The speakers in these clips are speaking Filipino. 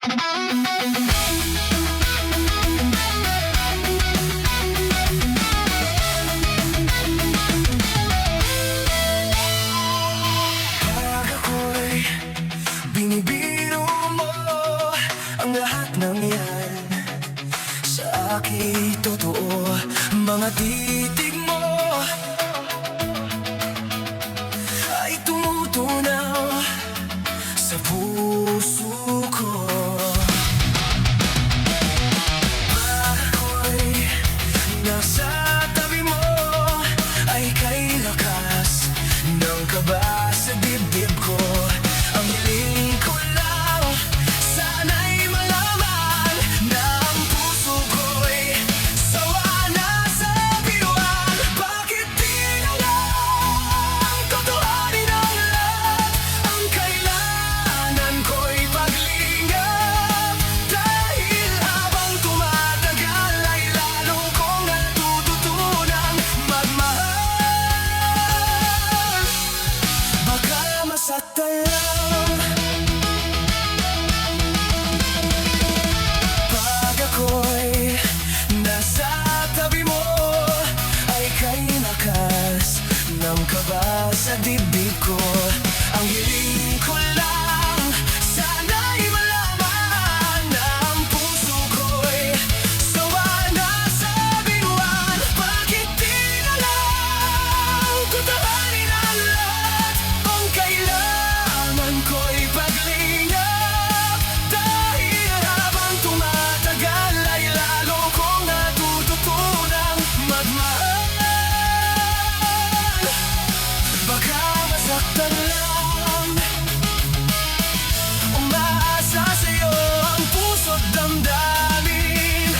Pag ako'y binibiro mo, ang lahat ng yan sa akin totoo. Mga titig mo ay tumutunaw sa puso ko. Pag ako'y nasa tabi mo, ay kay lakas ng kaba sa dibdib ko. Ang hiling ko lang, sana'y malaman na ang puso ko'y sawa na sa biruan. Bakit di na lang tutuhanin ang lahat? Ang kailangan ko'y paglingap, dahil habang tumatagal ay lalo kong natututunang magmahal. Baka masaktan lang pag ako'y nasa tabi mo, ay kay lakas ng kaba sa dibdib ko. Ang hiling ko lang, sana'y malaman na ang puso ko'y sawa na sa biruan. Bakit di na lang tutuhanin ang lahat? Ang kailangan ko'y paglingap, dahil habang tumatagal ay lalo kong natututunang magmahal. Baka masaktan lang, umaasa sa'yo ang puso't damdamin.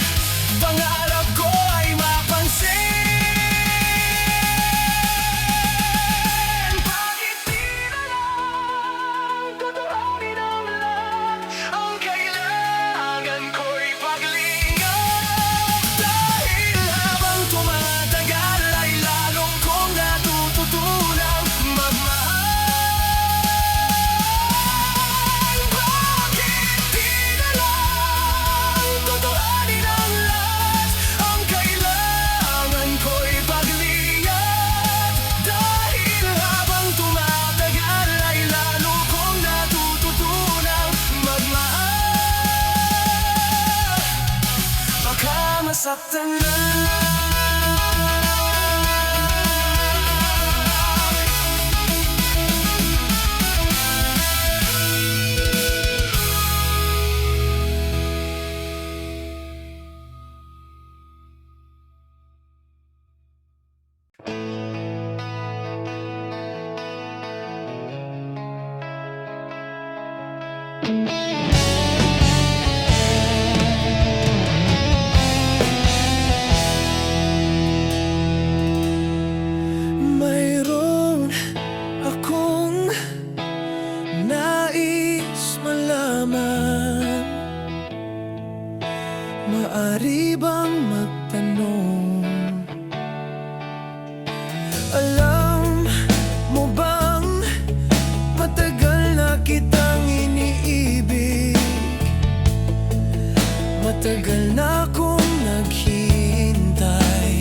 Pangarap ko ay mapansin. Bakit di na lang tutuhanin ang lahat? Ang kailangan ko'y paglingap, dahil habang tumatagal ay lalong kong natututunang magmahal. Bakit di na lang tutuhanin ang lahat? Ang kailangan ko'y paglingap, dahil habang tumatagal ay lalo kong natututunang magmahal. Baka masaktan lang. Mayroon akong nais malaman. Maari bang magtanong? Alam mo bang matagal na kitang iniibig? Matagal na akong naghihintay,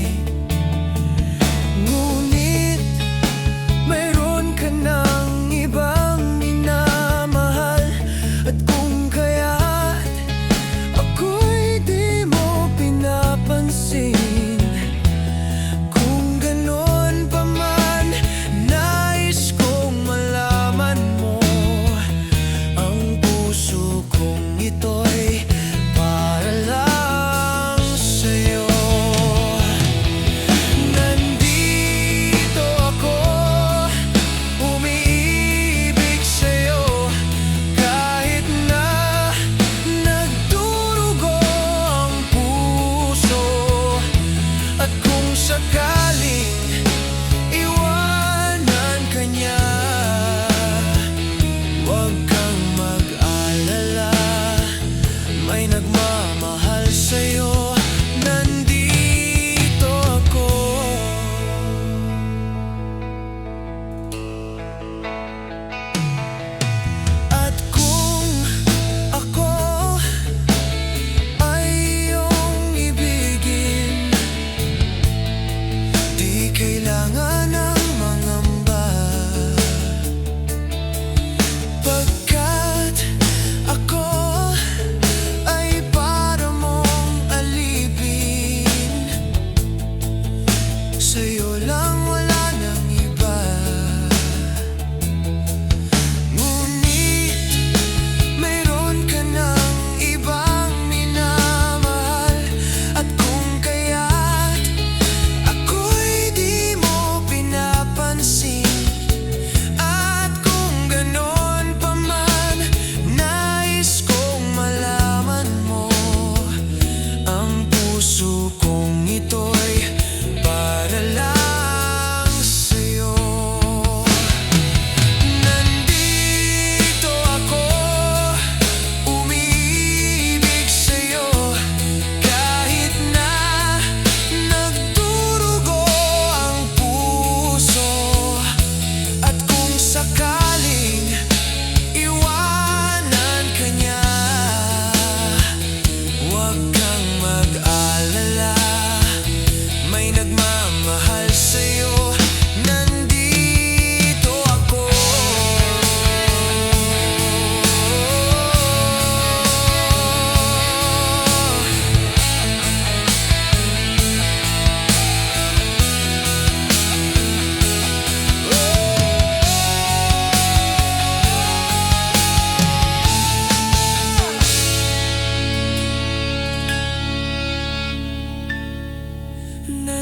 ngunit mayroon ka ng ibang minamahal. At kung kaya't ako'y di mo pinapansin, kung ganon pa man, nais kong malaman mo. Ang puso kong ito'y para lang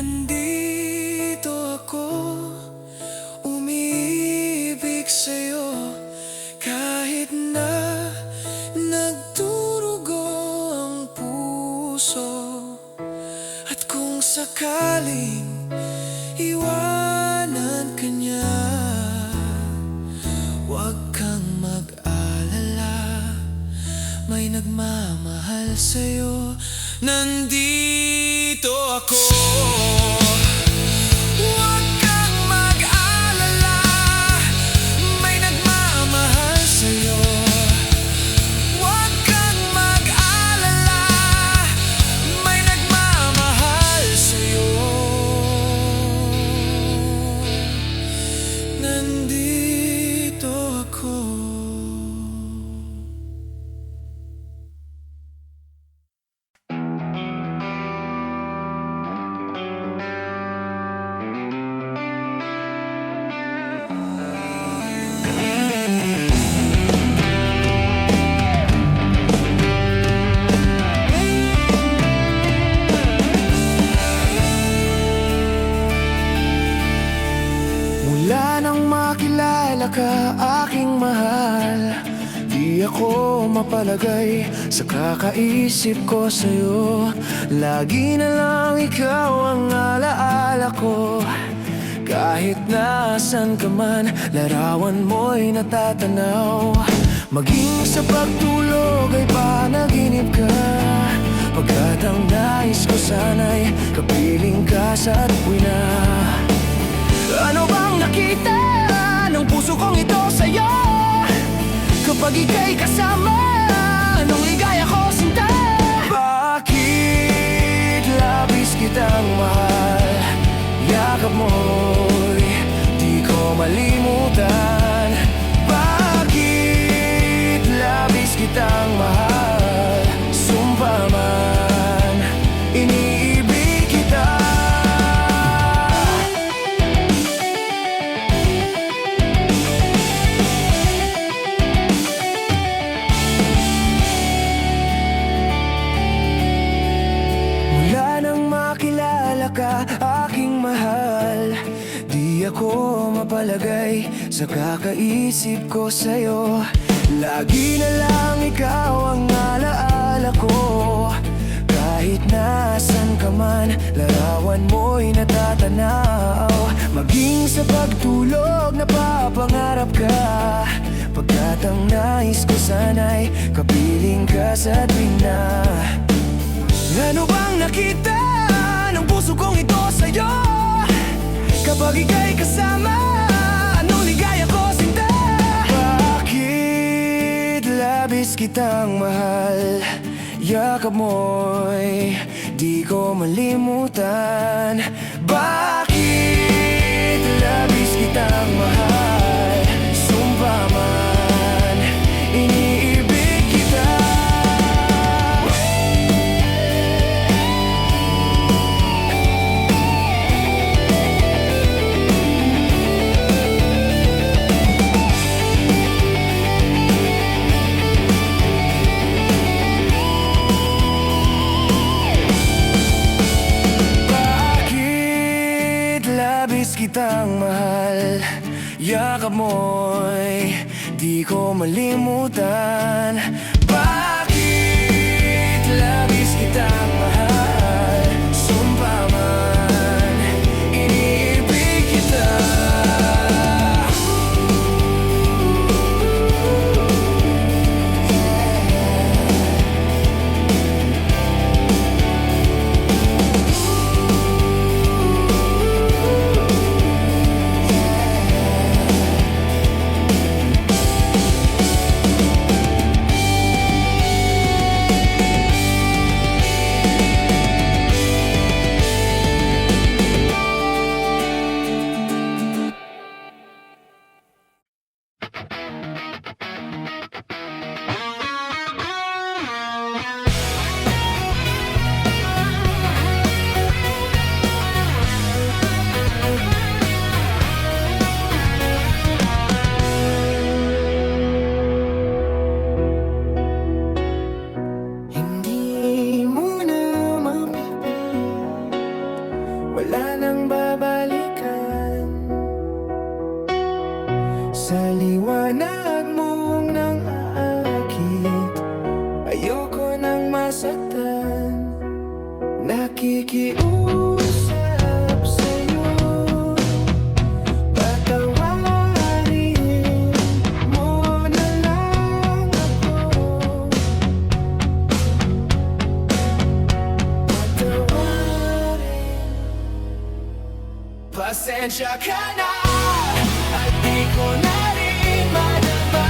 Nandito ako, umiibig sa'yo, kahit na nagdurugo ang puso. At kung sakaling iwanan ka niya, huwag kang mag-alala, may nagmamahal sa'yo. Nandito ako. Huwag kang mag-alala, may nagmamahal sa'yo. Huwag kang mag-alala, may nagmamahal sa'yo. Nandito ako. Mula nang makilala ka, aking mahal, di ako mapalagay sa kakaisip ko sa'yo. Lagi na lang ikaw ang alaala ko. Kahit nasan ka man, larawan mo'y natatanaw. Maging sa pagtulog ay panaginip ka, pagkat ang nais ko sana'y kapiling ka sa tuwina. Ano bang nakita ng puso kong ito sa'yo? Kapag ika'y kasama, anong ligaya ko, sinta? Bakit labis kitang mahal? Yakap mo'y di ko malimutan. Bakit labis kitang mahal? Sumpa man, iniibig kita. Ka, aking mahal, di ako mapalagay sa kakaisip ko sa'yo. Lagi na lang ikaw ang alaala ko. Kahit nasan ka man, larawan mo'y natatanaw. Maging sa pagtulog, napapangarap ka, pagkat ang nais ko sana'y kapiling ka sa tuwina. Ano bang nakita ng puso kong ito sa'yo? Kapag ika'y kasama, anong ligaya ko, sinta? Bakit labis kitang mahal? Yakap mo'y di ko malimutan. Bakit labis kitang mahal? Sumpa man, iniibig kita. Kitang mahal, yakap mo'y di ko malimutan. Bakit labis kitang mahal? Sumpa man, iniibig kita. nakikiusap sa'yo. Patawarin mo na lang ako. Patawarin. Pasensya ka na at di ko na rin madama.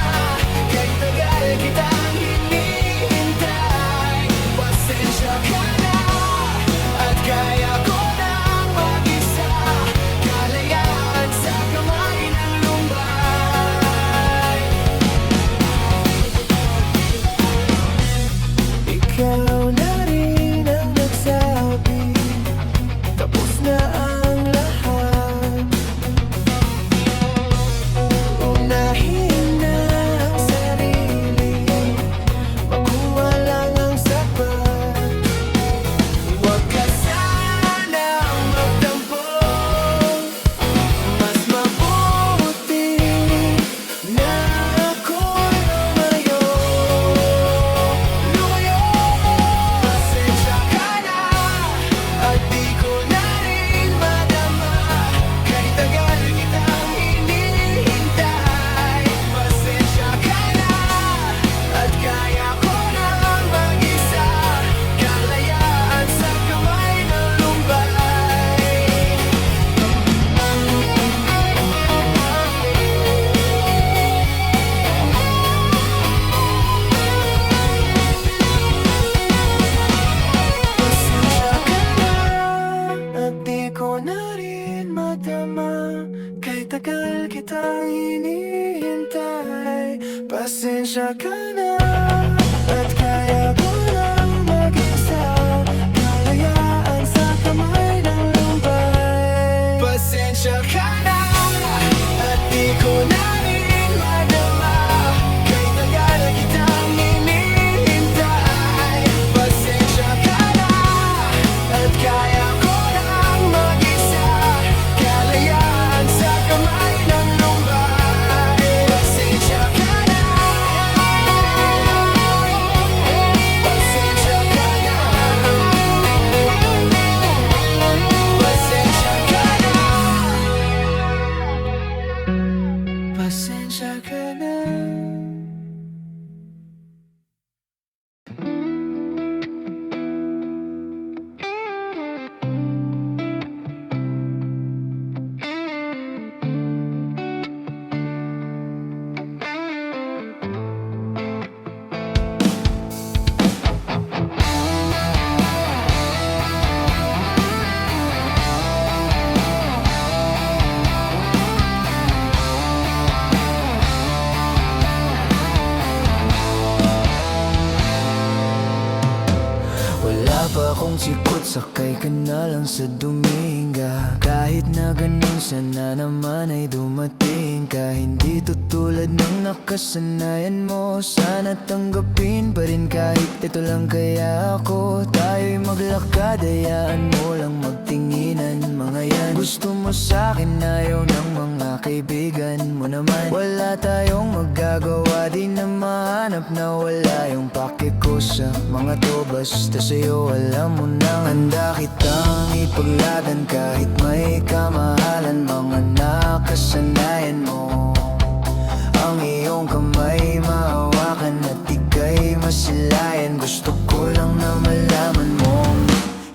Kahit tagal kitang hinihintay. Pasensya ka na at kaya ko nang mag-isa. Kalayaan sa kamay ng lumbay. Ikaw na rin ang nagsabi tapos na ang lahat. Unahin na ang sarili, makuha lang ang sapat. Huwag ka sanang magtampo, mas mabuti na ako'y lumayo. Pasensya ka na at di ko na rin madama. Kahit tagal kitang hinihintay. Pasensya ka na at kaya ko nang mag-isa. Kalayaan sa kamay ng lumbay. Pasensya ka na at di ko na rin madama. Kahit tagal kitang hinihintay. Pasensya ka na at kaya ko nang mag-isa. Kalayaan sa kamay ng lumbay. Pasensya ka na at di ko na rin madama. Kahit tagal kitang hinihintay. Pasensya ka na at kaya ko nang mag-isa. Kalayaan sa kamay ng lumbay. Pasensya ka na. Pasensya ka na. Pasensya ka na. Pasensya ka na. Wala pa akong sikot, sakay ka na lang sa Dominga. Kahit na ganun, sana naman ay dumating ka. Hindi tutulad ng nakasanayan mo. Sana tanggapin pa rin kahit ito lang kaya ako. Tayo'y maglakad, hayaan mo lang magtinginan. Mga yan, gusto mo sa'kin, ayaw ng mga kaibigan mo naman. Wala tayong magagawa, di na mahanap na wala yung pake ko sa mga to. Basta sa'yo alam mo nang handa kitang ipagladan. Kahit may kamahalan, mga nakasanayan mo. Ang iyong kamay mahawakan at ika'y masilayan. Gusto ko lang na malaman mong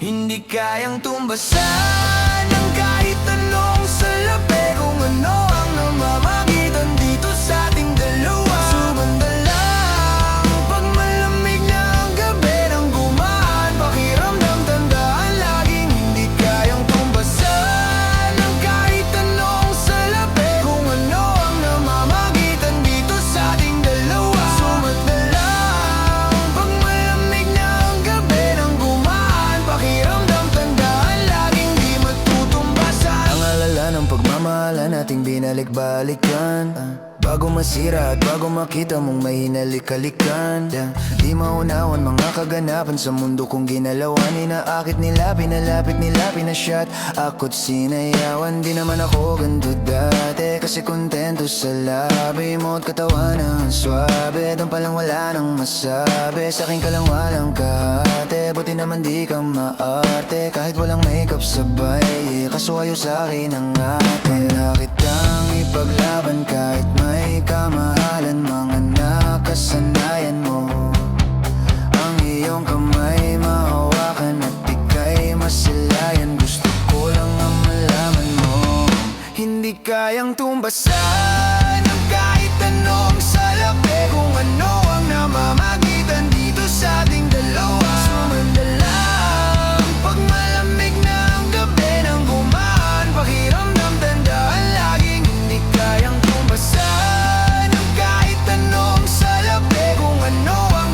hindi kayang tumbasan ng kahit anong salapi. Kung ano ang namamagitan dito sa ating dalawa. Sumanda lang pag malamig na ang gabi nang gumaan. Pakiramdam, tandaan, laging hindi kayang tumbasan ng kahit anong salapi. Kung ano ang namamagitan dito sa ating dalawa. Sumanda lang pag malamig na ang gabi nang gumaan. Pakiramdam, tandaan, laging di matutumbasan. Ang alala ng pagmamahalan nating binalik-balikan. Bago masira at bago makita mong may hinalik-halikan. Di maunawan mga kaganapan sa mundo kong ginalawan. Inaakit nila, pinalapit nila, pinasyat ako't sinayawan. Di naman ako ganito dati, kasi kontento sa labi mo at katawan ang swabe. Doon palang wala nang masabi, sa'kin ka lang walang kahati. buti naman di ka maarte. Kahit walang makeup sabay, kaso ayaw sa'kin ang ate. Wala kitang ipaglaban kahit may kamahalan. Mga nakasanayan mo, ang iyong kamay mahawakan at ika'y masilayan. Gusto ko lang ang malaman mo, hindi kayang tumbasan ng kahit anong salapi. Kung ano ang namamagitan dito sa ating dalawa, sumandalang pag malamig na ang gabi nang gumaan. Pakiramdam tandaan laging hindi kayang tumbasan ng kahit anong salapi. Kung ano ang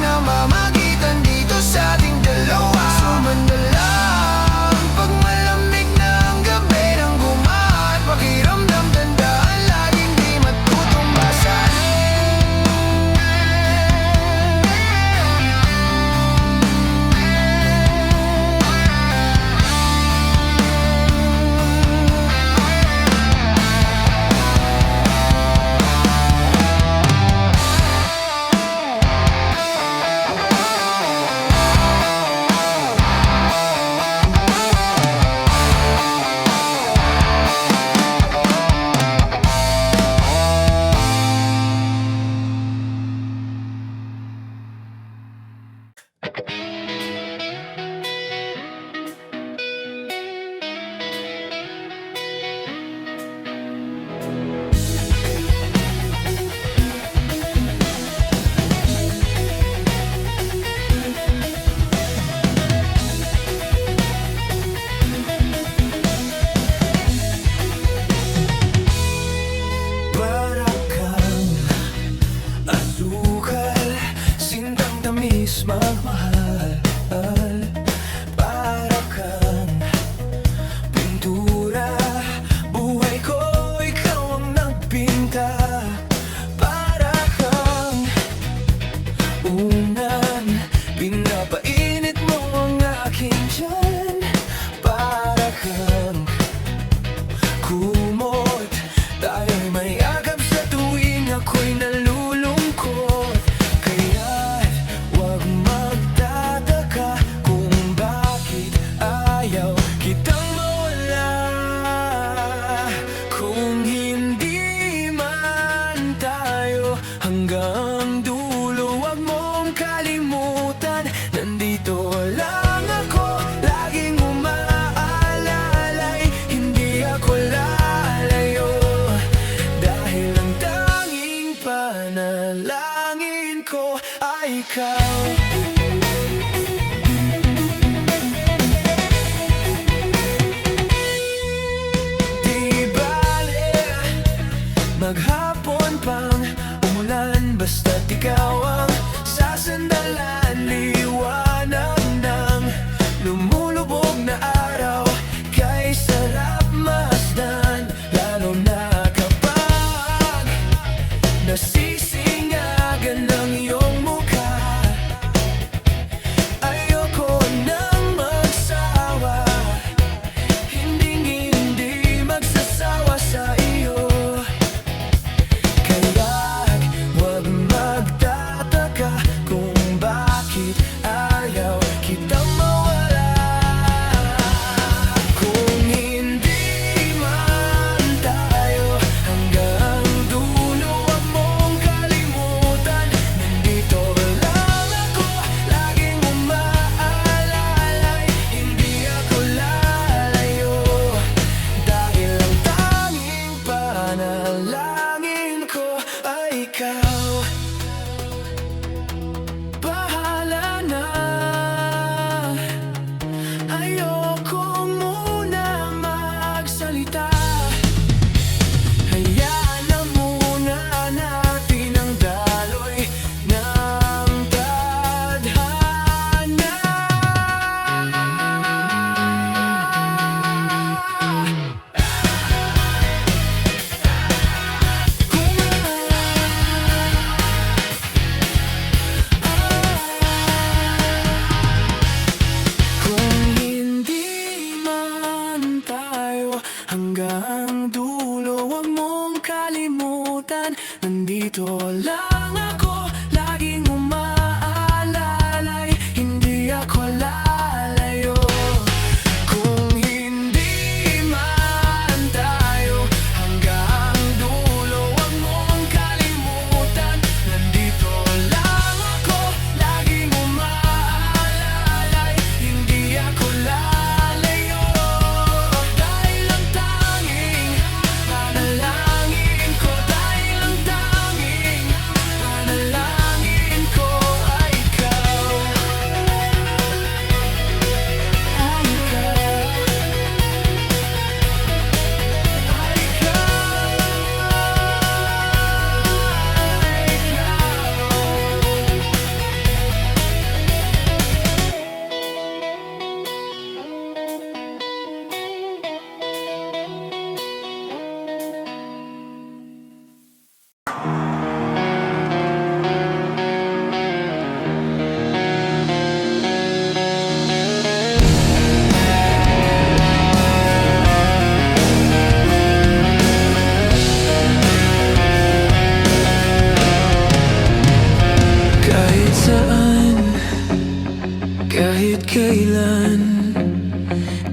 kailan.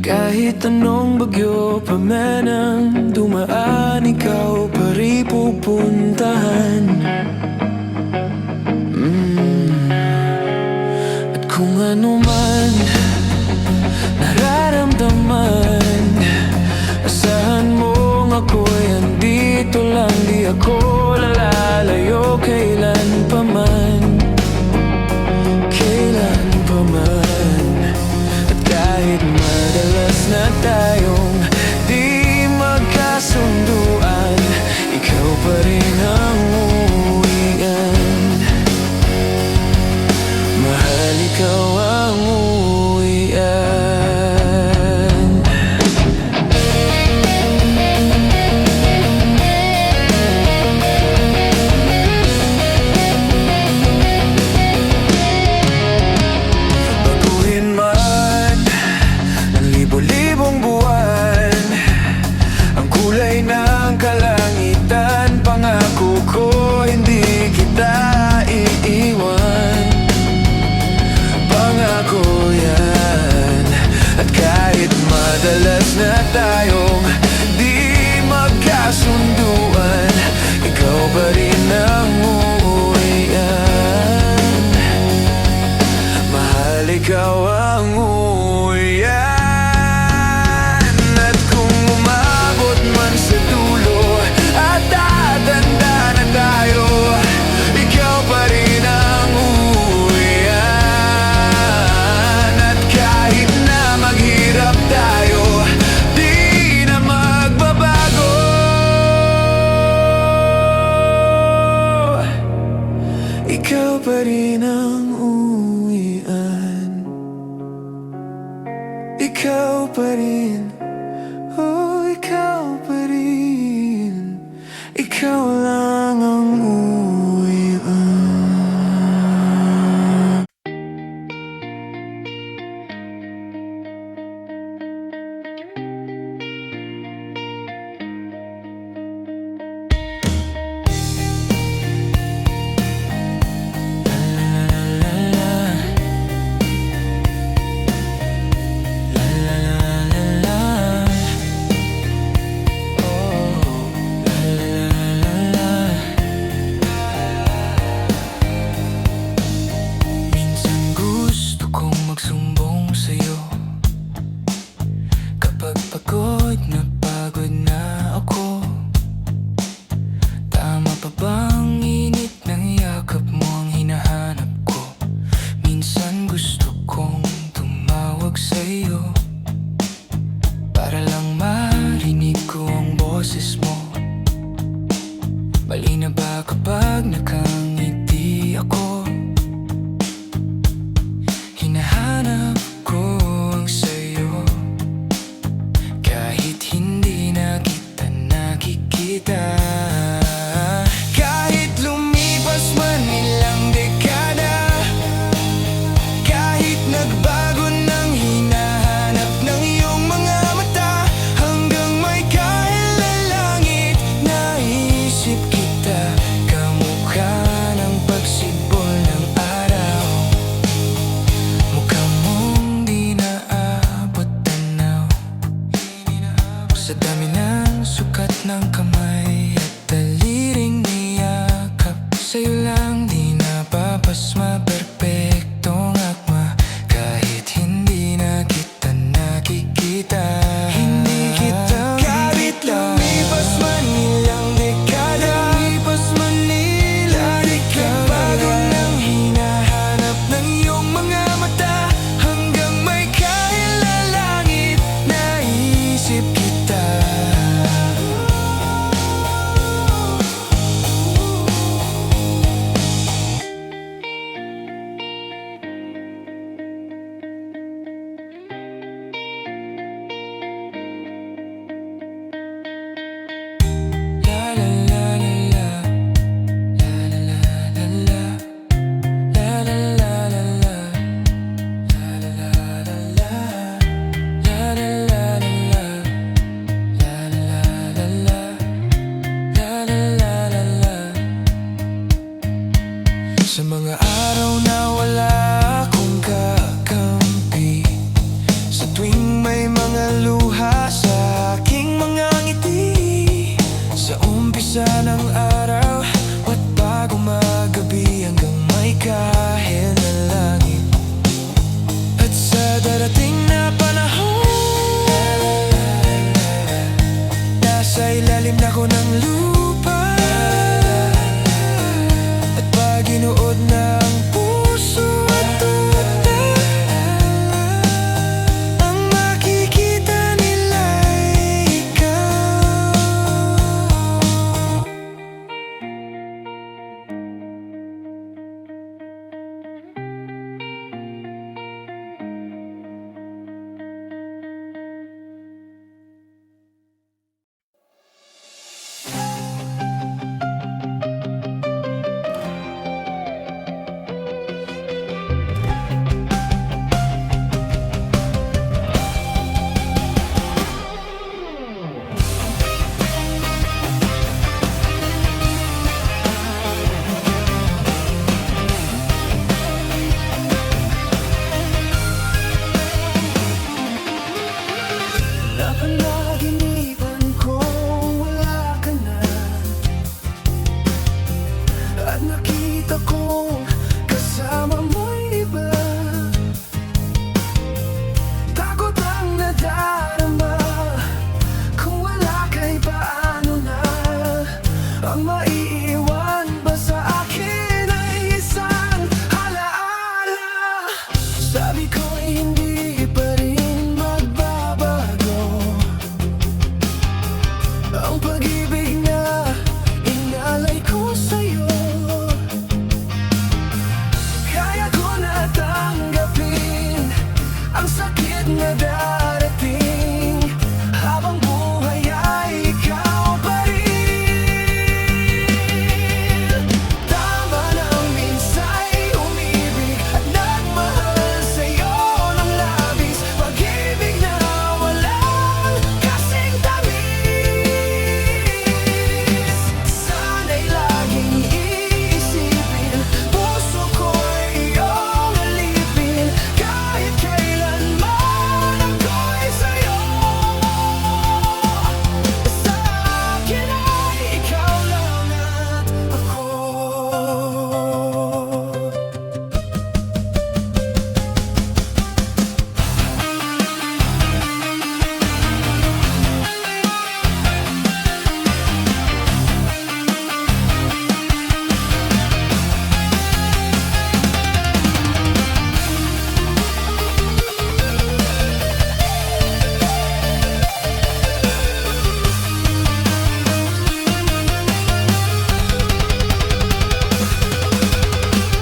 Kahit anong bagyo pa man ang dumaan, ikaw pa rin pupuntahan. At kung ano man nararamdaman, asahan mong ako'y andito lang. Di ako lalayo kailan pa man, kailan pa man. At kahit madalas na tayong di magkasunduan, ikaw pa rin ang uwian. Mahal, ikaw ang uwian. Baguhin man ng libo-libong buwan ang kulay ng kalangitan, pangako ko hindi kita iiwan. Pangako yan. At kahit madalas na tayong di magkasunduan, ikaw pa rin ang uwian. Mahal, ikaw ang uwian. At kung umabot man sa dulo at tatanda na tayo, ikaw pa rin ang uwian. At kahit na maghirap tayo, di na magbabago. Ikaw pa rin ang uwian. Ikaw pa rin, oh, ikaw pa rin. Ikaw lang ang uwian. Minsan gusto kong magsumbong sa'yo kapag pagod na ako. Tama pa bang init ng yakap mo ang hinahanap ko? Minsan gusto kong tumawag sa'yo para lang marinig ko ang boses mo. Mali na ba kapag nakangiti ako? Hinahanap ko ang sayo kahit hindi na kita nakikita. Kahit lumipas man ilang dekada, kahit nagbago ng hinahanap ng iyong mga mata, hanggang may kahilan langit, naisip kita. Kamukha ng pagsibol ng araw, mukha mong di naabot tanaw. Sa dami ng sukat ng kamay at daliring niyakap, sa'yo lang di napapasma, perpektong akma. Kahit pag-ibig ko'y hindi pa rin magbabago. Ang pag-ibig na inalay ko sa'yo, kaya ko na tanggapin ang sakit na darating. Habang buhay ay ikaw pa rin. Tama nang minsa'y umibig at nagmahal sa'yo ng labis. Pag-ibig na walang kasing tamis. Sana'y laging iisipin, puso ko'y iyong alipin. Kahit kailanman ako'y sa'yo. Sa akin ay ikaw lang at ako.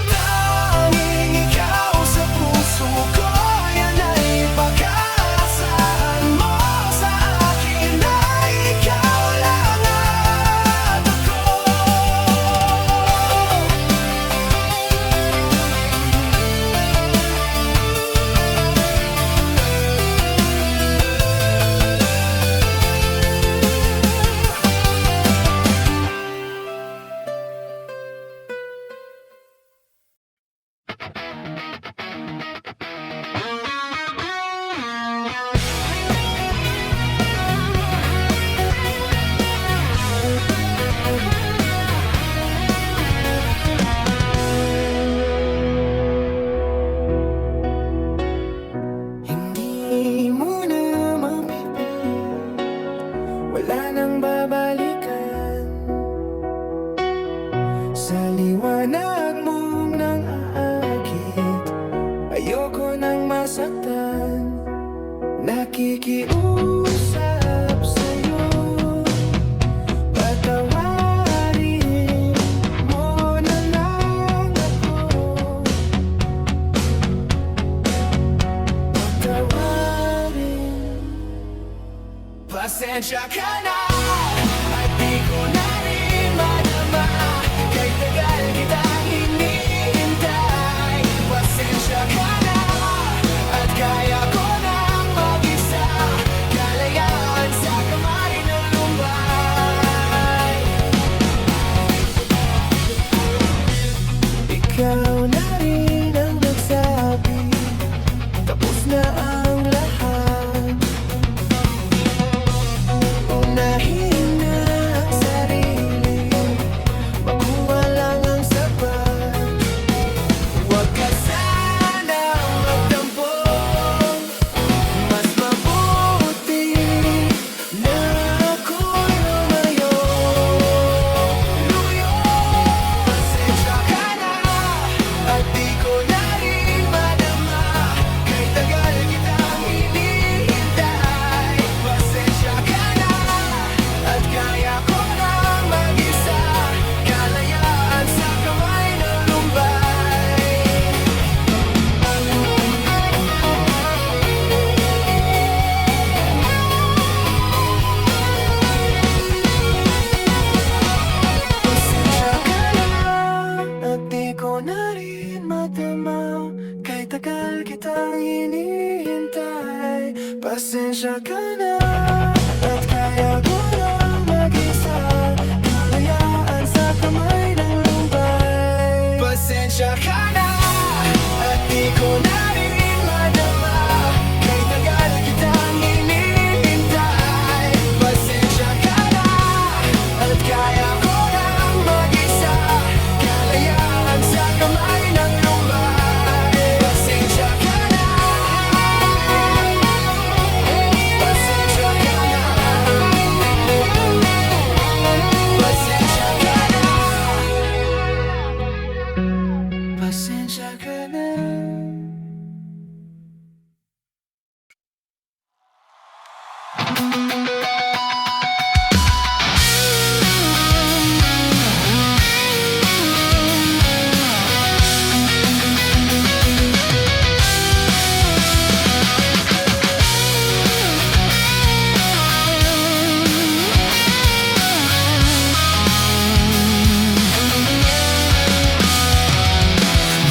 Tanging ikaw sa puso ko, yan ay pag-aasahan mo. Sa akin ay ikaw lang at ako. Hindi mo na mapipilit, wala nang babalikan. Sa liwanag mong nang aakit, ayoko nang masaktan. Nakikiusap sa'yo, patawarin mo na lang ako. Patawarin. Pasensya ka na at di ko na rin madama. Kahit tagal kitang hinihintay. Pasensya ka na at kaya ko nang mag-isa. Kalayaan sa kamay ng lumbay. Ikaw na rin ang nagsabi, tapos na ang lahat. Unahin na ang sarili, makuha lang ang sapat. Huwag ka sanang magtampo, mas mabuti na ako'y lumayo. Pasensya ka na at di ko na rin madama. Kahit tagal kitang hinihintay. Pasensya ka na at kaya ko nang mag-isa. Kalayaan sa kamay ng lumbay. Pasensya ka na at di ko na rin madama. Kahit tagal kitang hinihintay. Pasensya ka na at kaya ko nang mag-isa. Kalayaan sa kamay ng lumbay. Pasensya ka na at di ko na rin madama. Kahit tagal kitang hinihintay. Pasensya ka na at kaya ko nang mag-isa. Kalayaan sa kamay ng lumbay. Pasensya ka na. Pasensya ka na. Pasensya ka na. Pasensya ka na.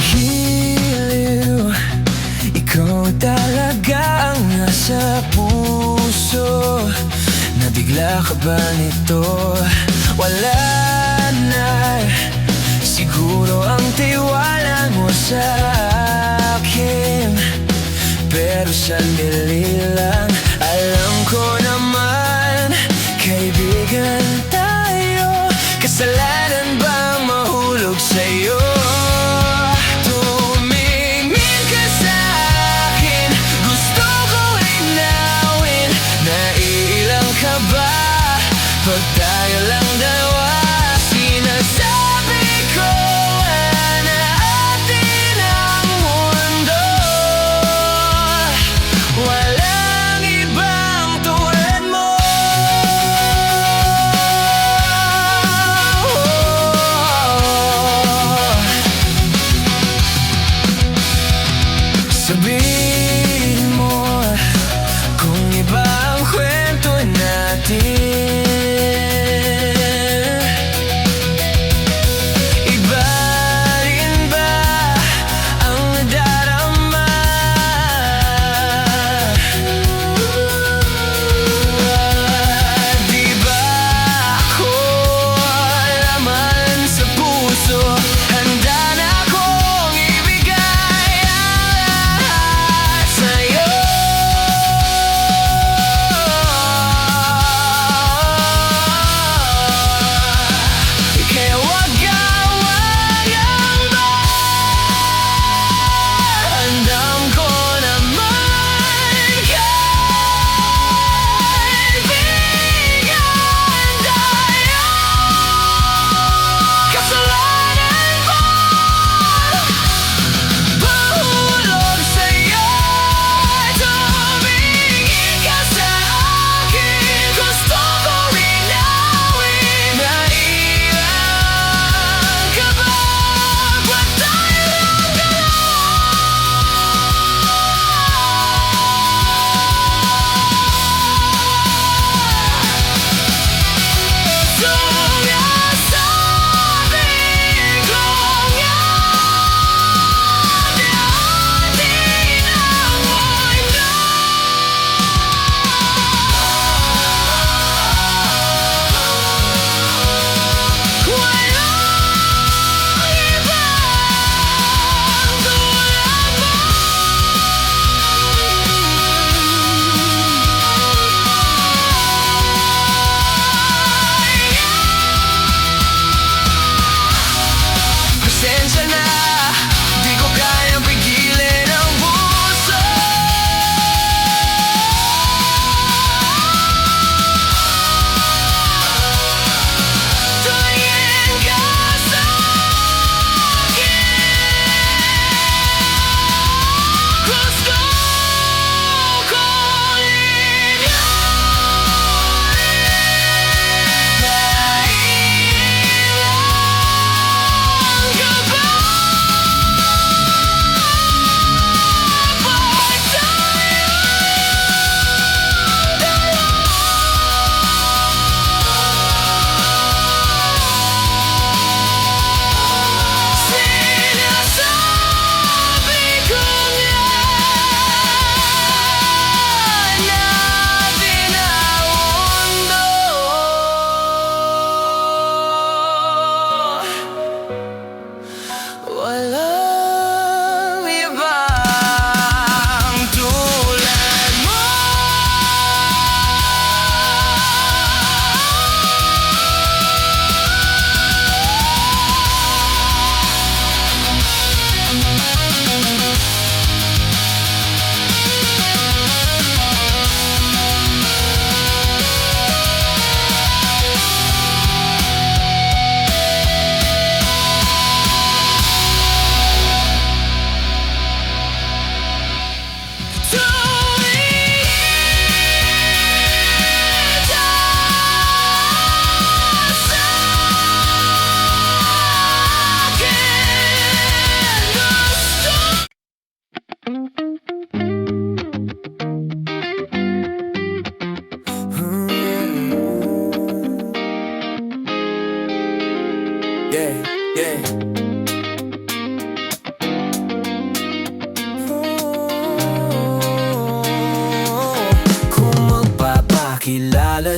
Giliw, ikaw talaga ang nasa puso. Nabigla ka ba nito? Wala na siguro ang tiwala mo sa akin, pero sandali lang. Alam ko naman, kaibigan tayo. Kasalanan ba mahulog sa'yo? Tumingin ka sa'kin, gusto ko linawin. Naiilang ka ba pag tayo lang dalawa? Sinasabi ko na atin ang mundo. Walang ibang tulad mo. Sabihin mo kung iba ang kwento natin. Iba rin ba ang nadarama? Di ba ako laman sa puso? Handa na akong ibigay ang lahat sa'yo.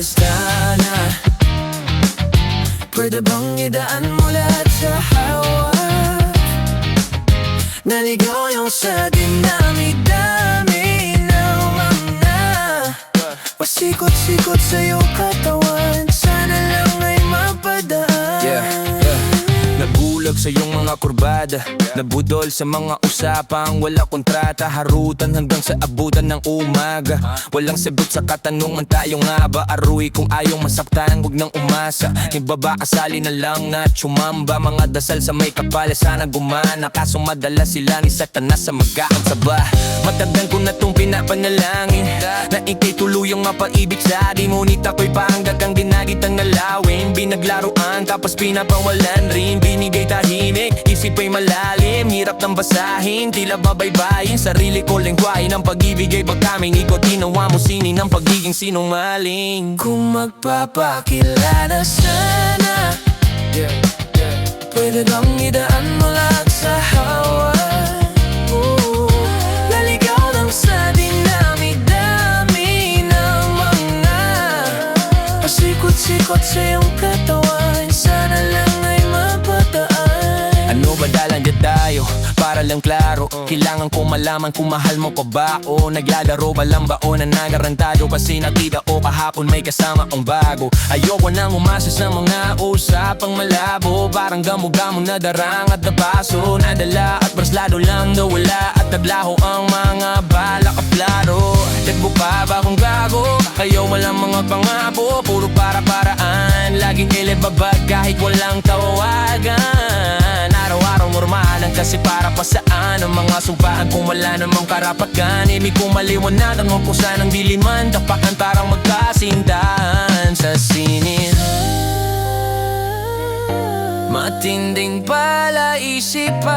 basta na. Pwede bang idaan mo lahat sa hawak? Naligaw yung sa dinami-dami ng mga pasikot-sikot sa iyong katawan. Sana lang ay mapadaan. Nabulag sa iyong mga kurbada, nabudol sa mga usapang wala kontrata. Harutan hanggang sa abutan ng umaga. Walang sagot sa katanungan, tayo nga ba aruy? Kung ayaw masaktan, huwag nang umasa. Ibaba kasali na lang na tsumamba. Mga dasal sa may kapala, sana gumana. Kaso madala sila ni Satanas sa magkakasaba. Matagal ko na tong pinapanalangin na ikay tuluyang mapaibig sa akin. Ngunit ako'y parang dagang ginagitang nalawin. Binaglaruan tapos pinapawalan rin. Binigay tahimik, isip ay malalim. Hirap nang basahin, tila babaybayin. Sarili ko lengguwahe ng pag-ibig ay pagkaming ikot. Ginawa mo sinin ng pagiging sinungaling. Kung magpapakilala sana, pwede bang idaan mo lahat sa hawak? Naligaw lang sa dinami-dami ng mga pasikot-sikot sa iyong katawan. Sana lang ay mapataan. Ano ba dalanggit tayo? Para lang klaro, kailangan ko malaman kung mahal mo pa ba o naglalaro ba lang ba o nanagarantado. Kasi nakita o kahapon may kasama ang bago. Ayoko nang umasa sa mga usapang malabo. Parang gamo-gamo na darang at nabaso. Nadala at braslado lang daw wala. At naglaho ang mga balak at plaro. Dagbo pa ba kung gago? Kayo walang mga pangako, puro para-paraan. Laging ilibabag kahit walang tawagan. Araw-araw normalan kasi para pa saan ang mga sumpaan kung wala namang karapatan. Ibig kong maliwanagan mo kung saan ang diliman. Tapakan parang magkasintahan sa sinin. Matinding palaisipan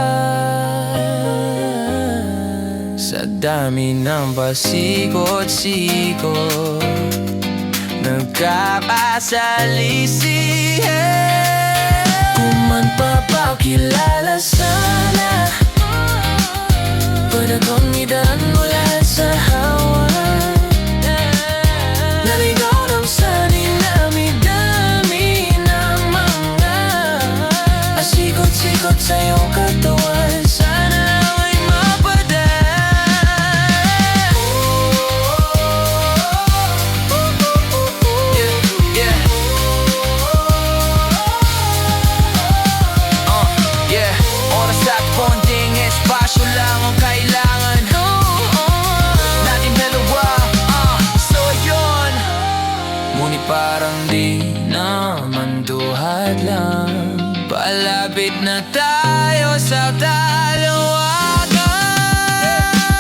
sa dami ng pasikot-sikot. Nagkakasalisihan. Kung man papakilala sana, pwede kong idaan mo lahat sa hawak. Naligaw lang sa dinami-dami ng mga pasikot-sikot sa iyong katawan. Sana lang ay mapadaan. Oras at konting espasyo lang ang kailangan natin dalawa. So yun, ngunit parang di naman duhat lang. Palapit na tayo sa dalawagan.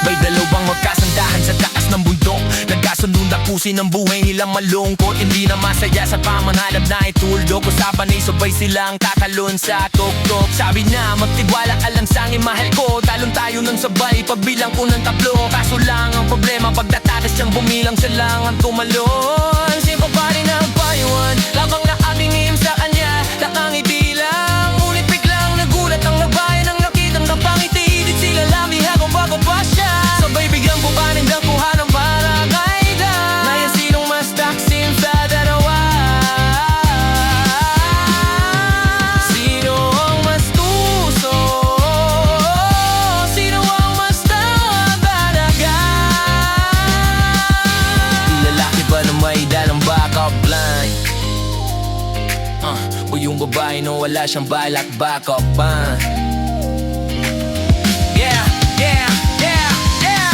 May dalawang magkasandahan sa taas ng bundok. Nagkasunod na pusin ang buhay nilang malungkot. Hindi na masaya sa pamanhalap na ituldok. Usapan ay sabay silang katalon sa tuktok. Sabi na magtiwala ka lang sa akin mahal ko. Talon tayo ng sabay pagbilang ko ng tatlo. Kaso lang ang problema pagdatakas siyang bumilang siya lang ang tumalon. Simple pa rin ang payuan, labang na aking ihim sa kanya. Nakangiti lang, ngunit biglang nagulat ang nagbayan. Ang nakitang kapangiti, di sila lamihan kung bago pa siya. Sabay biglang bubanin ng kuha ng paragayda. Ngayon sinong mas taksim sa dalawa? Sino ang mas tuso? Sino ang mas talaga? Di lalaki ba na may dalang backup line? O yung babae no wala siyang balak backup pa? Yeah, yeah, yeah, yeah.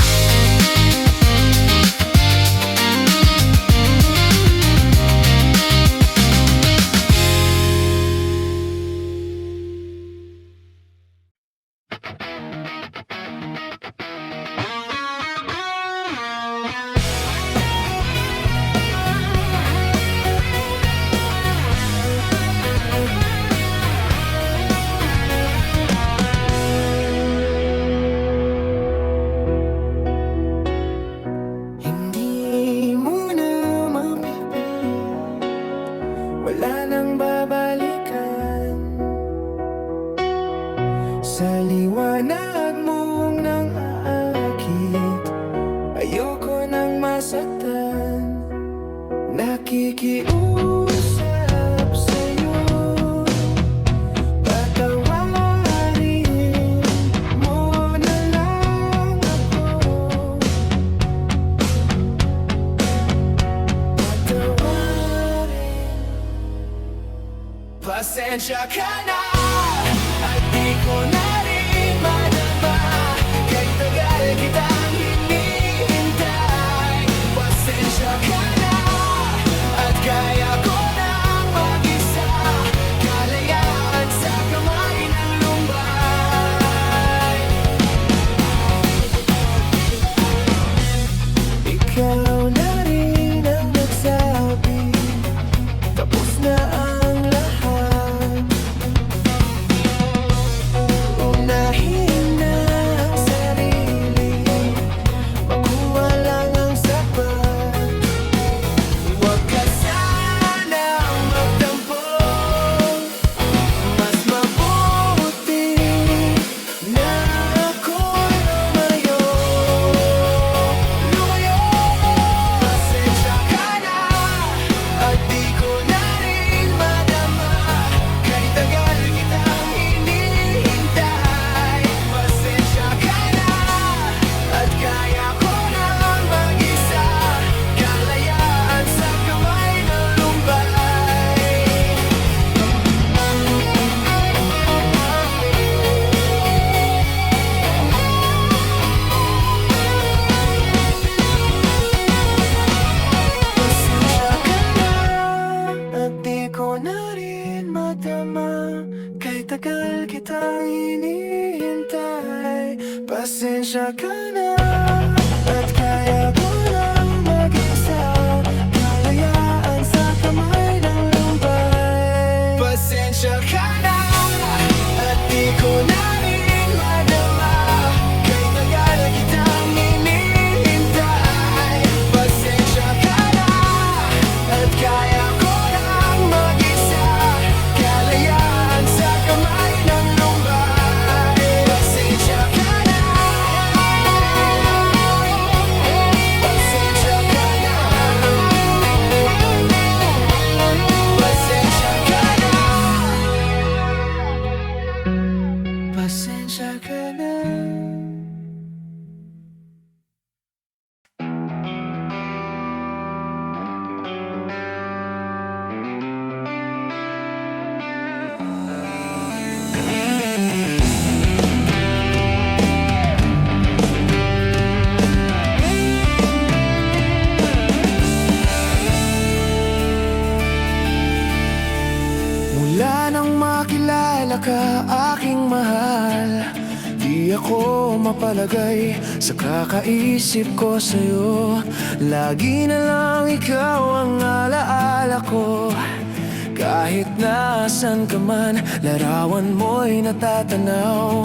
Pasensya ka na at di ko na rin madama, kahit tagal kitang hinihintay. Pasensya ka na at kaya ko nang mag-isa, kalayaan sa kamay ng lumbay. Ikaw na rin ang nagsabi, tapos na ang lahat. Unahin na ang sarili, makuha lang ang sapat. Huwag ka sanang magtampo, mas mabuti na ako'y lumayo. Pasensya ka na at di ko na rin madama, kahit tagal kitang hinihintay. Pasensya ka na at kaya ko nang mag-isa, kalayaan sa kamay ng lumbay. Pasensya ka na at di ko na rin madama, kahit tagal kitang hinihintay. Pasensya ka na at kaya ko lang mag-isa, kalayaan sa kamay ng lumbay. Pasensya ka na at di ko na rin madama, kahit tagal kitang hinihintay. Pasensya ka na at kaya ko lang mag-isa, kalayaan sa kamay ng lumbay. Pasensya ka na. Pasensya ka na. Pasensya ka na. Pasensya ka na. Mula nang makilala ka, aking mahal, di ako mapalagay sa kakaisip ko sa'yo. Lagi na lang ikaw ang alaala ko, kahit nasan ka man, larawan mo'y natatanaw.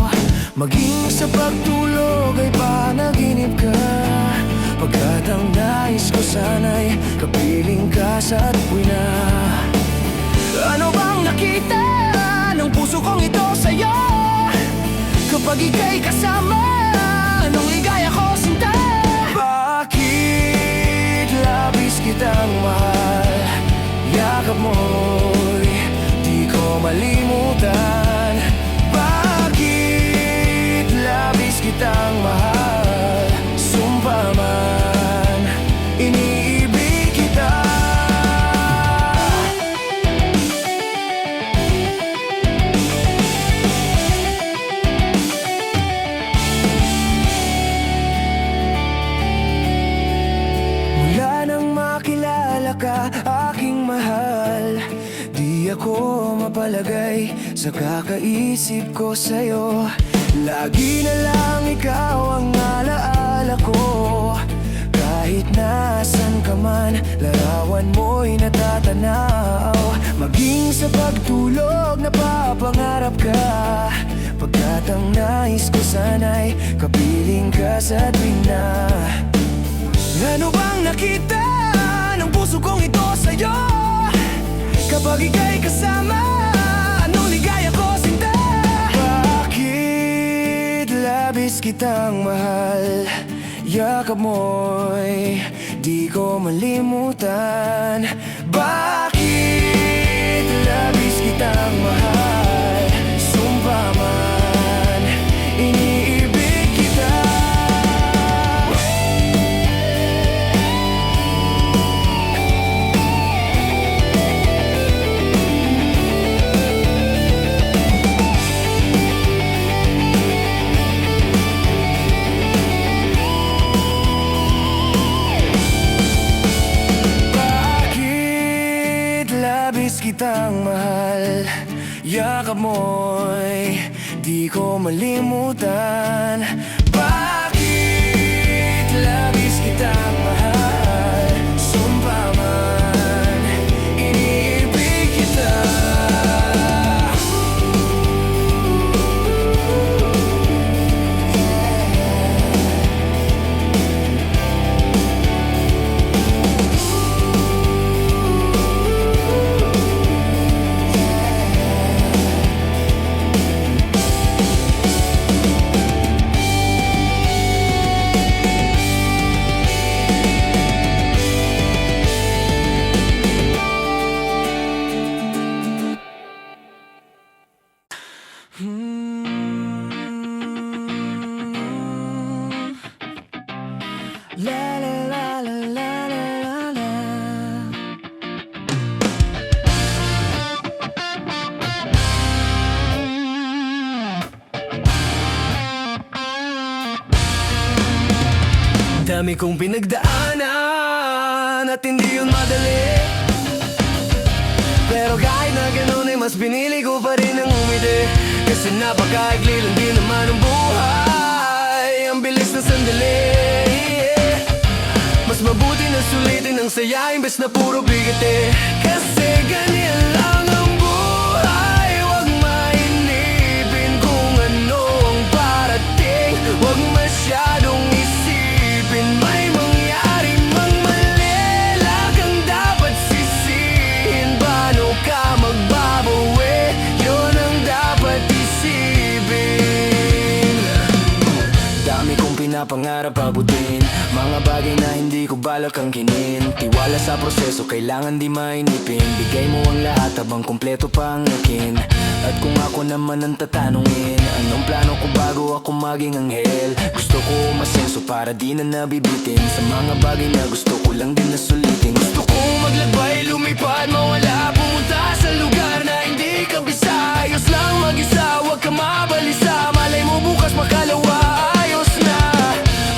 Maging sa pagtulog ay panaginip ka, pagkat ang nais ko sana'y kapiling ka sa tuwina. Ano bang nakita ng puso kong ito sa'yo? Kapag ika'y kasama, anong ligaya ko sinta? Bakit labis kitang mahal? Yakap mo'y di ko malimutan. Bakit labis kitang mahal? Sumpa man, iniibig kita. Mula nang makilala ka, aking mahal, di ako mapalagay sa kakaisip ko sa'yo. Lagi na lang ikaw ang alaala ko, kahit nasan ka man, larawan mo'y natatanaw. Maging sa pagtulog napapangarap ka, pagkat ang nais ko sana'y kapiling ka sa tuwina. Ano bang nakita ng puso kong ito sa'yo? Kapag ika'y kasama, anong ligaya ko sinta? Bakit labis kitang mahal? Yakap mo'y di ko malimutan. Bakit labis kitang mahal? Sumpa man, iniibig kita. kitang mahal. Yakap mo'y di ko malimutan. Bakit labis kitang mahal? Sumpa man, iniibig kita. La la la la la la la. Dami kong pinagdaanan at hindi yun madali. Pero kahit na ganun ay mas pinili ko pa rin ang umiti. Kasi napakaigli lang din naman ang buhay. Ang bilis na sandali. Mas mabuti na sulitin ang saya imbes na puro bigati. Kasi ganyan lang ang buhay. Huwag mainipin kung ano ang parating. Huwag masyadong isipin may mangyari mang mali. Lagang dapat sisihin. Paano ka magbabawi? Yun ang dapat isipin. Dami kong pinapangarap abutin, mga bagay na hindi ko balak angkinin. Tiwala sa proseso, kailangan di mainipin. Bigay mo ang lahat habang kumpleto pa ang akin. At kung ako naman ang tatanungin, anong plano ko bago ako maging anghel? Gusto ko umasenso para di na nabibitin sa mga bagay na gusto ko lang din na sulitin. Gusto ko maglakbay, lumipad, mawala, pumunta sa lugar na hindi ka bisa. Ayos lang mag-isa, huwag ka mabalisa. Malay mo bukas makalawa, ayos na.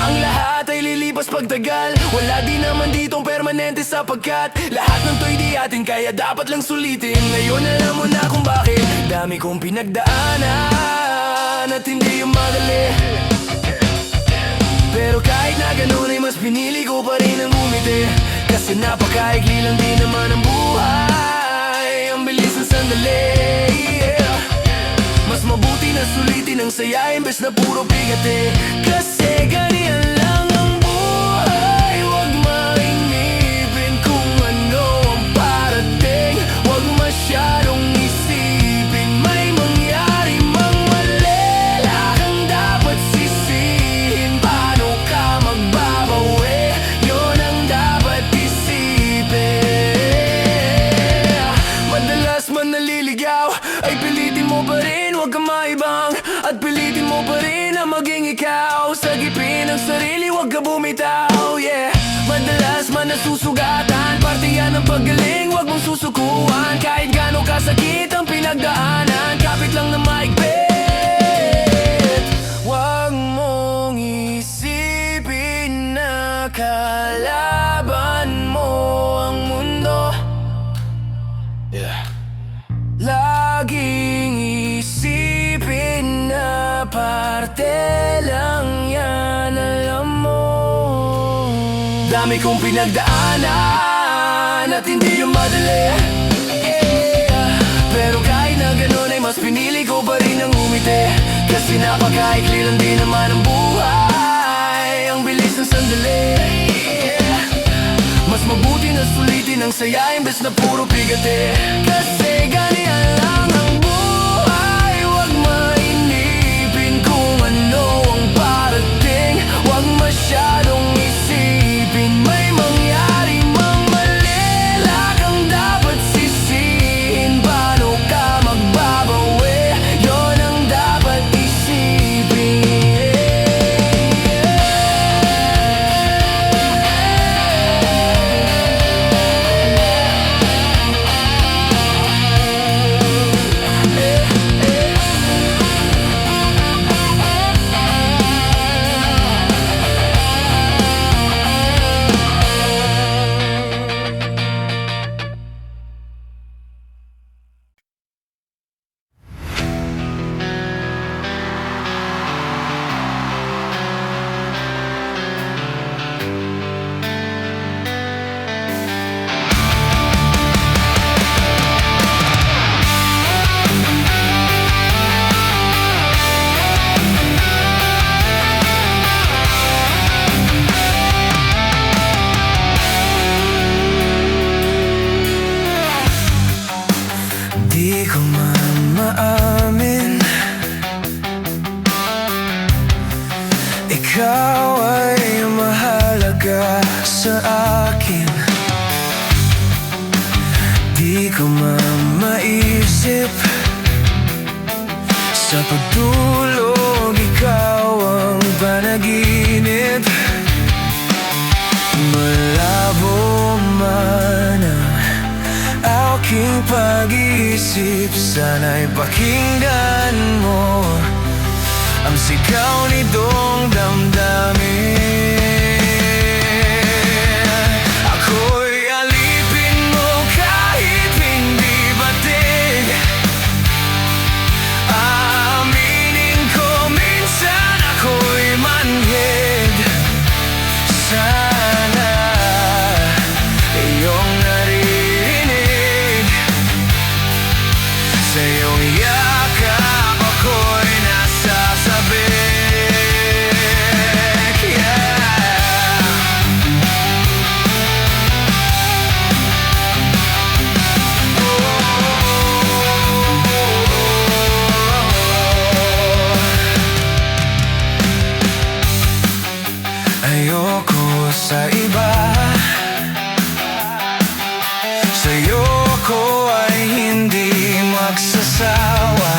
Ang lahat ay lilipas pagtagal. Wala din naman ditong permanente sapagkat lahat ng to'y di atin, kaya dapat lang sulitin. Ngayon alam mo na kung bakit. Dami kong pinagdaanan at hindi yung madali. Pero kahit na ganun ay mas pinili ko pa rin ang umiti. Kasi napakaigli lang din naman ang buhay. Ang bilis ng sandali. Mas mabuti na sulitin ang saya imbes na puro bigati. Kasi ganyan lang ang buhay. Huwag mainipin kung ano ang parating. Huwag masyadong isipin may mangyari mang mali. Lagang dapat sisihin. Paano ka magbabawi? Yun ang dapat isipin. Madalas man naliligaw ay pilitin mo pa rin, huwag kang maibang. At pilitin mo pa rin na maging ikaw. Sagipin ang sarili, huwag ka bumitaw, yeah. Madalas man nasusugatan, parte yan ng paggaling, huwag mong susukuan. Kahit gano'ng kasakit ang pinagdaanan, kapit lang na maigpit. Huwag mong isipin na kalaban mo ang mundo, yeah. Laging isipin na parte lang yan, alam mo. Dami kong pinagdaanan at hindi yung madali, yeah. Pero kahit na ganun ay mas pinili ko pa rin ang umiti. Kasi napakaikli lang din naman ang buhay. Ang bilis ng sandali, yeah. Mas mabuti na sulitin ang saya imbes na puro bigati. Kasi ganyan lang ang buhay. Huwag mainipin kung ano ang parating. Huwag masyadong isipin may mangyari mang mali. Lagang dapat sisihin. Paano ka magbabawi? Yun ang dapat isipin. ka sa akin, di ko maisip. Sa pagtulog, ikaw ang panaginip. Malabo man ang aking pag-iisip, sana'y pakinggan mo ang sigaw nitong damdamin. Ako'y alipin mo kahit hindi batig. Aaminin ko minsan ako'y manhid. Sana iyong naririnig. Sa iyong yakap ako'y nasasabik, yeah. Ayoko sa iba, sa'yo ko ay hindi magsasawa.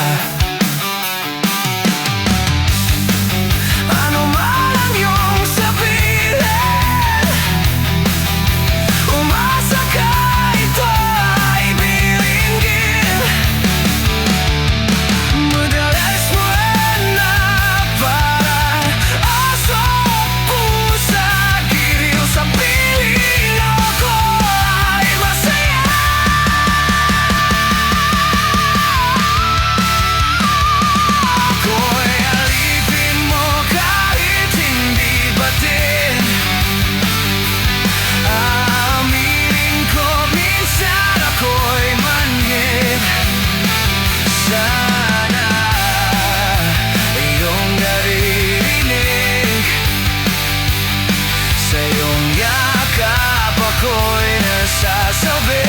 Ano man ang iyong sabihin, umasa ka, ito ay bilinggin. Madalas mo na parang aso at pusa, giliw sa piling ako ay masaya. Ako'y alipin mo kahit hindi batin. Aaminin ko minsan ako'y manhid. Sana iyong naririnig. Sa iyong yakap ako'y nasasabi.